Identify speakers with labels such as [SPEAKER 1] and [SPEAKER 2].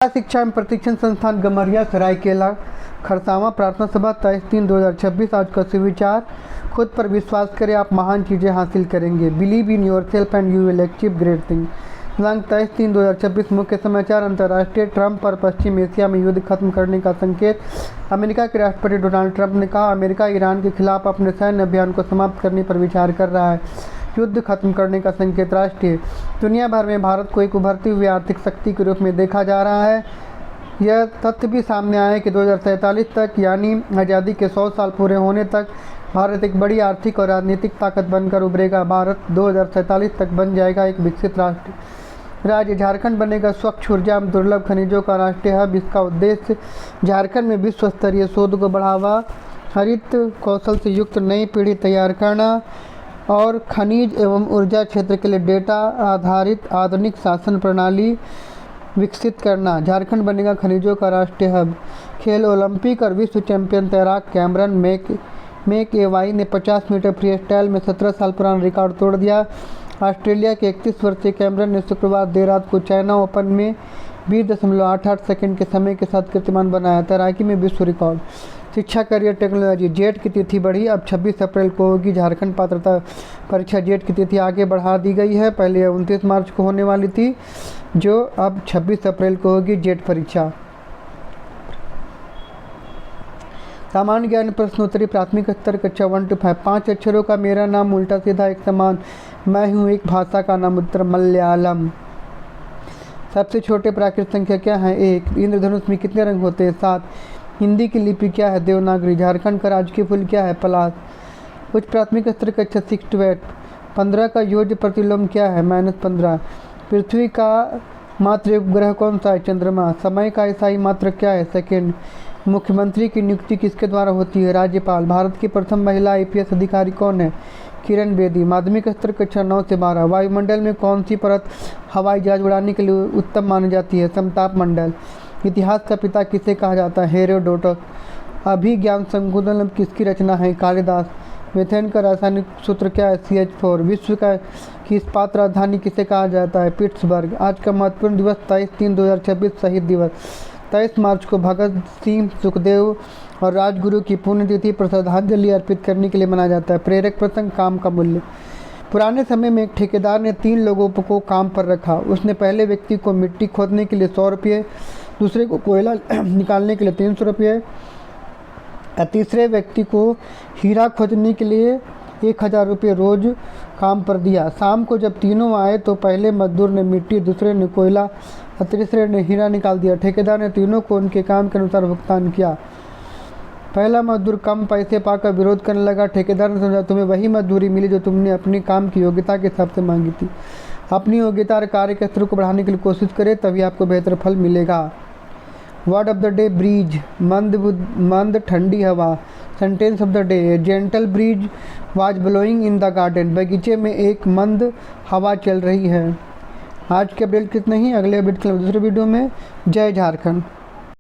[SPEAKER 1] शिक्षा एवं प्रशिक्षण संस्थान गम्हरिया सरायकेला खरसावां प्रार्थना सभा 23/3/2026। आज का सुविचार, खुद पर विश्वास करें, आप महान चीज़ें हासिल करेंगे। Believe in your self and you will achieve great thing. दिनांक 23/3/2026। मुख्य समाचार, अंतर्राष्ट्रीय, ट्रंप पर पश्चिम एशिया में युद्ध खत्म करने का संकेत। अमेरिका के राष्ट्रपति डोनाल्ड ट्रंप ने कहा, अमेरिका ईरान के खिलाफ अपने सैन्य अभियान को समाप्त करने पर विचार कर रहा है। युद्ध खत्म करने का संकेत। राष्ट्रीय, दुनिया भर में भारत को एक उभरती हुई आर्थिक शक्ति के रूप में देखा जा रहा है। यह तथ्य भी सामने आया है कि 2047 तक, यानी आज़ादी के 100 साल पूरे होने तक, भारत एक बड़ी आर्थिक और राजनीतिक ताकत बनकर उभरेगा। भारत 2047 तक बन जाएगा एक विकसित राष्ट्र। राज्य झारखंड बनेगा स्वच्छ ऊर्जा एवं दुर्लभ खनिजों का राष्ट्रीय हब। इसका उद्देश्य झारखंड में विश्व स्तरीय शोध को बढ़ावा, हरित कौशल से युक्त नई पीढ़ी तैयार करना और खनिज एवं ऊर्जा क्षेत्र के लिए डेटा आधारित आधुनिक शासन प्रणाली विकसित करना। झारखंड बनेगा खनिजों का राष्ट्रीय हब। खेल, ओलंपिक और विश्व चैंपियन तैराक कैमरन मैकएवाई ने 50 मीटर फ्री स्टाइल में 17 साल पुराना रिकॉर्ड तोड़ दिया। ऑस्ट्रेलिया के 31 वर्षीय कैमरन ने शुक्रवार देर रात को चाइना ओपन में 20.88 सेकंड के समय के साथ कीर्तिमान बनाया। तैराकी में विश्व रिकॉर्ड। शिक्षा, करियर, टेक्नोलॉजी। जेट की तिथि बढ़ी, अब 26 अप्रैल को होगी झारखंड पात्रता परीक्षा। जेट की तिथि आगे बढ़ा दी गई है। पहले 29 मार्च को होने वाली थी, जो अब 26 अप्रैल को होगी जेट परीक्षा। सामान्य ज्ञान प्रश्नोत्तरी, प्राथमिक स्तर, कक्षा 1 to 5। 5 अक्षरों का मेरा नाम, उल्टा सीधा एक समान, मैं हूँ एक भाषा का नाम, उत्तर मलयालम। सबसे छोटे प्राकृत संख्या क्या है? 1। इंद्रधनुष में कितने रंग होते हैं? 7। हिंदी की लिपि क्या है? देवनागरी। झारखंड का राजकीय फूल क्या है? पलाश। उच्च प्राथमिक स्तर, कक्षा 6 to 8। 15 का योज्य प्रतिलोम क्या है? -15। पृथ्वी का मात्र उपग्रह कौन सा है? चंद्रमा। समय का ईसाई मात्रक क्या है? सेकेंड। मुख्यमंत्री की नियुक्ति किसके द्वारा होती है? राज्यपाल। भारत की प्रथम महिला IPS अधिकारी कौन है? किरण बेदी। माध्यमिक स्तर, कक्षा 9 से 12। वायुमंडल में कौन सी परत हवाई जहाज उड़ाने के लिए उत्तम मानी जाती है? समताप मंडल। इतिहास का पिता किसे कहा जाता है? हेरोडोटस। अभिज्ञान शकुंतलम किसकी रचना है? कालिदास। मीथेन का रासायनिक सूत्र क्या है? CH4। विश्व की इस्पात राजधानी किसे कहा जाता है? पिट्सबर्ग। आज का महत्वपूर्ण दिवस 23/3/2026 शहीद दिवस। 23 मार्च को भगत सिंह, सुखदेव और राजगुरु की पुण्यतिथि पर श्रद्धांजलि अर्पित करने के लिए मनाया जाता है। प्रेरक प्रसंग, काम का मूल्य। पुराने समय में एक ठेकेदार ने 3 लोगों को काम पर रखा। उसने पहले व्यक्ति को मिट्टी खोदने के लिए 100 रुपये, दूसरे को कोयला निकालने के लिए 300 रुपये और तीसरे व्यक्ति को हीरा खोदने के लिए 1000 रुपये रोज काम पर दिया। शाम को जब तीनों आए तो पहले मजदूर ने मिट्टी, दूसरे ने कोयला और तीसरे ने हीरा निकाल दिया। ठेकेदार ने तीनों को उनके काम के अनुसार भुगतान किया। पहला मजदूर कम पैसे पाकर विरोध करने लगा। ठेकेदार ने समझा, तुम्हें वही मजदूरी मिली जो तुमने अपनी काम की योग्यता के हिसाब से मांगी थी। अपनी योग्यता और कार्य के स्तर को बढ़ाने के लिए कोशिश करें, तभी आपको बेहतर फल मिलेगा। Word of the day, breeze. मंद ठंडी हवा। Sentence of the day, gentle breeze was blowing in the garden. बगीचे में एक मंद हवा चल रही है। आज के अपडेट कितने ही, अगले अपडेट के दूसरे वीडियो में। जय झारखंड।